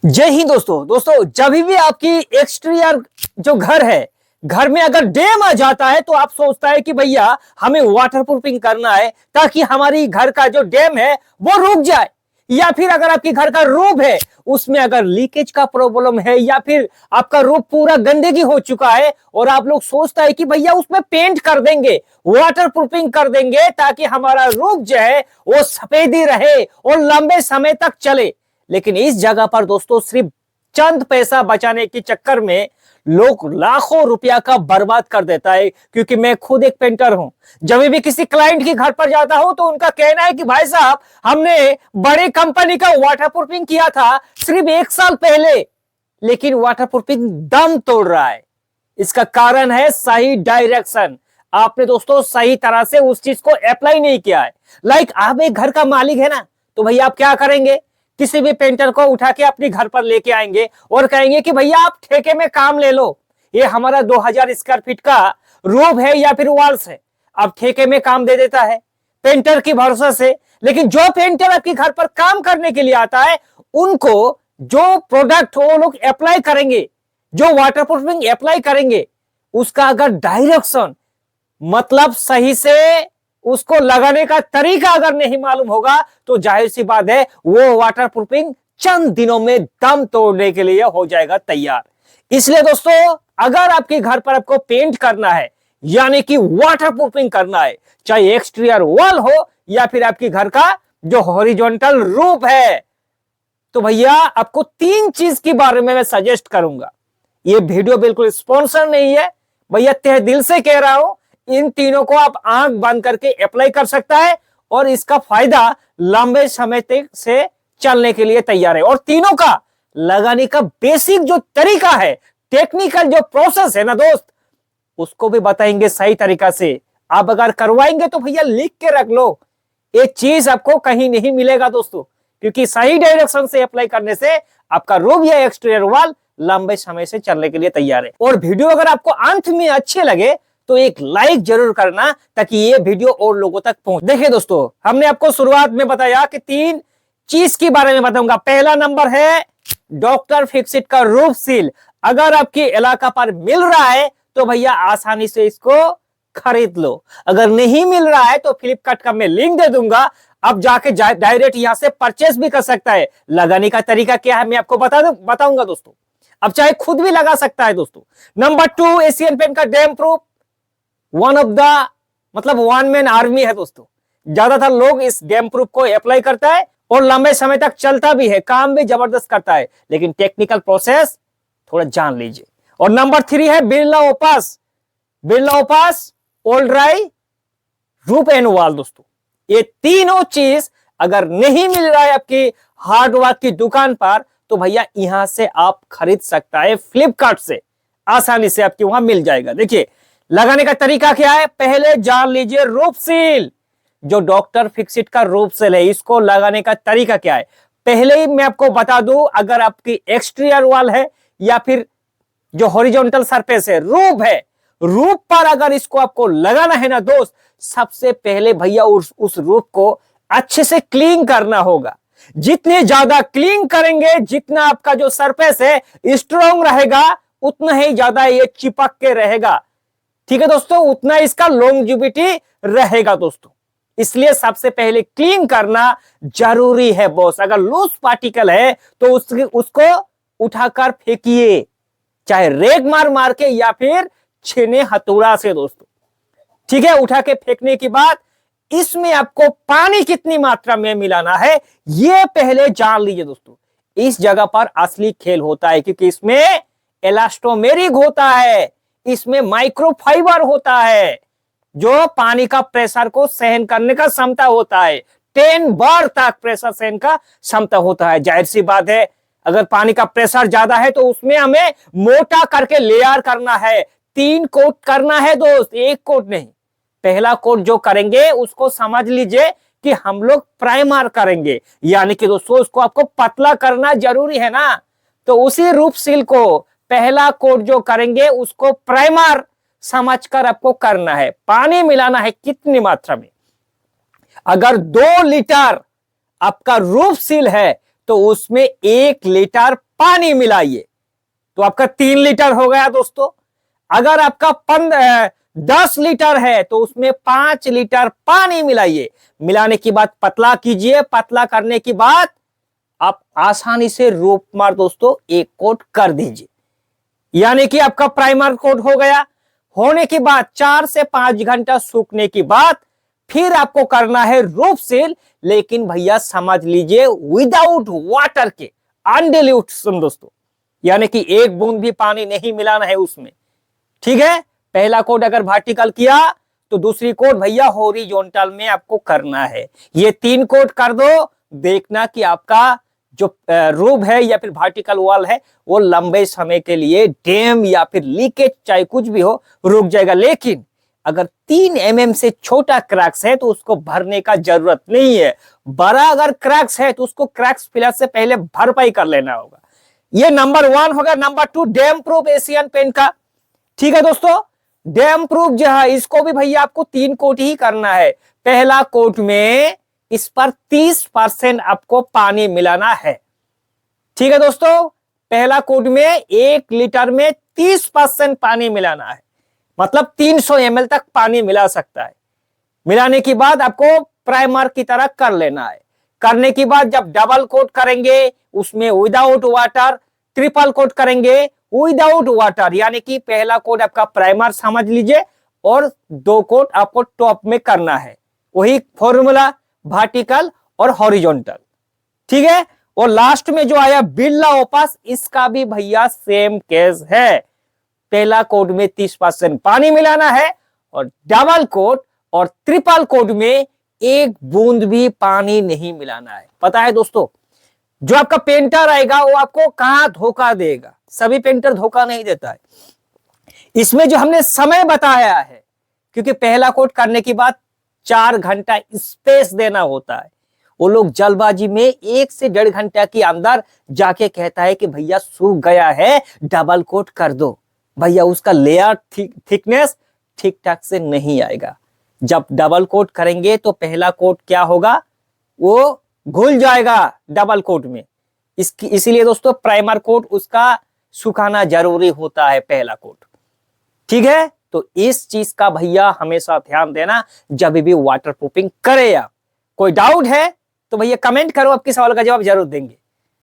जय हिंद दोस्तों जब भी आपकी एक्सटीरियर जो घर है, घर में अगर डैम आ जाता है तो आप सोचता है कि भैया हमें वाटर प्रूफिंग करना है ताकि हमारी घर का जो डैम है वो रुक जाए। या फिर अगर आपके घर का रूफ है उसमें अगर लीकेज का प्रॉब्लम है या फिर आपका रूफ पूरा गंदगी हो चुका है और आप लोग सोचता है कि भैया उसमें पेंट कर देंगे, वाटर प्रूफिंग कर देंगे ताकि हमारा रूफ जो है वो सफेदी रहे और लंबे समय तक चले। लेकिन इस जगह पर दोस्तों सिर्फ चंद पैसा बचाने के चक्कर में लोग लाखों रुपया का बर्बाद कर देता है। क्योंकि मैं खुद एक पेंटर हूं, जब भी किसी क्लाइंट के घर पर जाता हूं तो उनका कहना है कि भाई साहब हमने बड़ी कंपनी का वाटरप्रूफिंग किया था सिर्फ 1 साल पहले, लेकिन वाटरप्रूफिंग दम तोड़ रहा है। इसका कारण है सही डायरेक्शन। आपने दोस्तों सही तरह से उस चीज को अप्लाई नहीं किया है। लाइक आप एक घर का मालिक है ना, तो भैया आप क्या करेंगे, किसी भी पेंटर को उठा के अपने घर पर लेके आएंगे और कहेंगे कि भैया आप ठेके में काम ले लो, ये हमारा 2000 स्क्वायर फीट का रूफ है या फिर वॉल्स है, अब ठेके में काम दे देता है पेंटर की भरोसा से। लेकिन जो पेंटर आपके घर पर काम करने के लिए आता है उनको जो प्रोडक्ट वो लोग अप्लाई करेंगे, जो वाटरप्रूफिंग अप्लाई करेंगे, उसका अगर डायरेक्शन मतलब सही से उसको लगाने का तरीका अगर नहीं मालूम होगा तो जाहिर सी बात है वो वाटरप्रूफिंग चंद दिनों में दम तोड़ने के लिए हो जाएगा तैयार। इसलिए दोस्तों अगर आपके घर पर आपको पेंट करना है यानी कि वाटरप्रूफिंग करना है, चाहे एक्सटीरियर वॉल हो या फिर आपके घर का जो हॉरिजॉन्टल रूफ है, तो भैया आपको 3 चीज के बारे में मैं सजेस्ट करूंगा। ये वीडियो बिल्कुल स्पॉन्सर नहीं है भैया, तहे दिल से कह रहा हूं इन तीनों को आप आंख बंद करके अप्लाई कर सकता है और इसका फायदा लंबे समय तक से चलने के लिए तैयार है। और तीनों का लगाने का बेसिक जो तरीका है, टेक्निकल जो प्रोसेस है ना दोस्त, उसको भी बताएंगे सही तरीका से। आप अगर करवाएंगे तो भैया लिख के रख लो, ये चीज आपको कहीं नहीं मिलेगा दोस्तों, क्योंकि सही डायरेक्शन से अप्लाई करने से आपका रूफ या एक्सटीरियर वॉल लंबे समय से चलने के लिए तैयार है। और वीडियो अगर आपको अंत में अच्छे लगे तो एक लाइक जरूर करना ताकि ये वीडियो और लोगों तक पहुंचे। देखिए दोस्तों, हमने आपको शुरुआत में बताया कि 3 चीज के बारे में बताऊंगा। पहला नंबर है डॉक्टर फिक्सिट का रूफ सील। अगर आपके इलाका पर मिल रहा है तो भैया आसानी से इसको खरीद लो, अगर नहीं मिल रहा है तो फ्लिपकार्ट का मैं लिंक दे दूंगा, आप जाके डायरेक्ट यहां से परचेस भी कर सकता है। लगाने का तरीका क्या है मैं आपको बताऊंगा दोस्तों, अब चाहे खुद भी लगा सकता है दोस्तों। नंबर 2 एशियन पेंट का dam proof, one of the मतलब वन मैन आर्मी है दोस्तों। ज्यादातर लोग इस डैम प्रूफ को अप्लाई करता है और लंबे समय तक चलता भी है, काम भी जबरदस्त करता है, लेकिन टेक्निकल प्रोसेस थोड़ा जान लीजिए। और नंबर 3 है Birla Opus, Birla Opus all dry roof and wall दोस्तों। ये तीनों चीज अगर नहीं मिल रहा है आपकी हार्डवर्क की दुकान पर तो भैया यहां से आप खरीद सकता है, फ्लिपकार्ट से आसानी से आपके वहां मिल जाएगा। देखिए लगाने का तरीका क्या है, पहले जान लीजिए रूफ सील, जो डॉक्टर फिक्सिट का रूफ सील है, इसको लगाने का तरीका क्या है पहले ही मैं आपको बता दूं। अगर आपकी एक्सटीरियर वॉल है या फिर जो हॉरिजॉन्टल सरफेस है, रूफ है, रूफ पर अगर इसको आपको लगाना है ना दोस्त, सबसे पहले भैया उस रूफ को अच्छे से क्लीन करना होगा। जितने ज्यादा क्लीन करेंगे, जितना आपका जो सरफेस है स्ट्रॉन्ग रहेगा, उतना ही ज्यादा ये चिपक के रहेगा, ठीक है दोस्तों, उतना इसका लॉन्जिविटी रहेगा दोस्तों। इसलिए सबसे पहले क्लीन करना जरूरी है बॉस। अगर लूज पार्टिकल है तो उसको उठाकर फेंकिए, चाहे रेग मार मार के या फिर छेने हथौड़ा से दोस्तों, ठीक है। उठा के फेंकने के बाद इसमें आपको पानी कितनी मात्रा में मिलाना है ये पहले जान लीजिए दोस्तों। इस जगह पर असली खेल होता है, क्योंकि इसमें इलास्टोमेरिक होता है, इसमें माइक्रोफाइबर होता है जो पानी का प्रेशर को सहन करने का क्षमता होता है। 10 बार तक प्रेशर सहन का क्षमता होता है। जाहिर सी बात है अगर पानी का प्रेशर ज्यादा है तो उसमें हमें मोटा करके लेयर करना है, 3 कोट करना है दोस्त, 1 कोट नहीं। पहला कोट जो करेंगे उसको समझ लीजिए कि हम लोग प्राइमर करेंगे, यानी कि दोस्तों उसको आपको पतला करना जरूरी है ना, तो उसी रूफ सील को पहला कोट जो करेंगे उसको प्राइमर समझकर आपको करना है। पानी मिलाना है कितनी मात्रा में, अगर 2 लीटर आपका रूफ सील है तो उसमें 1 लीटर पानी मिलाइए, तो आपका 3 लीटर हो गया दोस्तों। अगर आपका 10 लीटर है तो उसमें 5 लीटर पानी मिलाइए। मिलाने के बाद पतला कीजिए, पतला करने के बाद आप आसानी से रोप मार दोस्तों 1 कोट कर दीजिए, यानी कि आपका प्राइमर कोट हो गया। होने के बाद 4 से 5 घंटा सूखने के बाद फिर आपको करना है रूफ सील, लेकिन भैया समझ लीजिए विदाउट वाटर के, अनडिल्यूटेड दोस्तों, यानी कि 1 बूंद भी पानी नहीं मिलाना है उसमें। ठीक है, पहला कोट अगर वर्टिकल किया तो दूसरी कोट भैया हॉरिजॉन्टल में आपको करना है। ये 3 कोट कर दो, देखना कि आपका जो रूफ है या फिर वर्टिकल वॉल है वो लंबे समय के लिए डैम या फिर लीकेज चाहे कुछ भी हो रुक जाएगा। लेकिन अगर 3 mm से छोटा क्रैक्स है तो उसको भरने का जरूरत नहीं है। बड़ा अगर क्रैक्स है तो उसको क्रैक्स फिलर से पहले भरपाई कर लेना होगा। ये नंबर 1 होगा। Number 2 damp proof Asian paint का। ठीक है दोस्तों, डैम प्रूफ जो है इसको भी भैया आपको 3 कोट ही करना है। पहला कोट में इस पर 30% आपको पानी मिलाना है। ठीक है दोस्तों, पहला कोट में 1 लीटर में 30% पानी मिलाना है, मतलब 300 ml तक पानी मिला सकता है। मिलाने के बाद आपको प्राइमर की तरह कर लेना है। करने के बाद जब डबल कोट करेंगे उसमें विदाउट वाटर, ट्रिपल कोट करेंगे विदाउट वाटर, यानी कि पहला कोट आपका प्राइमर समझ लीजिए और 2 कोट आपको टॉप में करना है। वही फॉर्मूला वर्टिकल और हॉरिजॉन्टल। ठीक है, और लास्ट में जो आया बिरला ओपस, इसका भी भैया सेम केस है। पहला कोट में 30% पानी मिलाना है और डबल कोट और ट्रिपल कोट में 1 बूंद भी पानी नहीं मिलाना है। पता है दोस्तों, जो आपका पेंटर आएगा वो आपको कहां धोखा देगा, सभी पेंटर धोखा नहीं देता है। इसमें जो हमने समय बताया है, क्योंकि पहला कोट करने के बाद 4 घंटा स्पेस देना होता है, वो लोग जल्दबाजी में 1 से 1.5 घंटा के अंदर जाके कहता है कि भैया सूख गया है डबल कोट कर दो। भैया उसका लेयर थिकनेस ठीक ठाक से नहीं आएगा। जब डबल कोट करेंगे तो पहला कोट क्या होगा, वो घुल जाएगा डबल कोट में। इसीलिए दोस्तों प्राइमर कोट उसका सुखाना जरूरी होता है, पहला कोट। ठीक है, तो इस चीज का भैया हमेशा ध्यान देना जब भी वाटर प्रूफिंग करे। या कोई डाउट है तो भैया कमेंट करो, आपके सवाल का जवाब जरूर देंगे।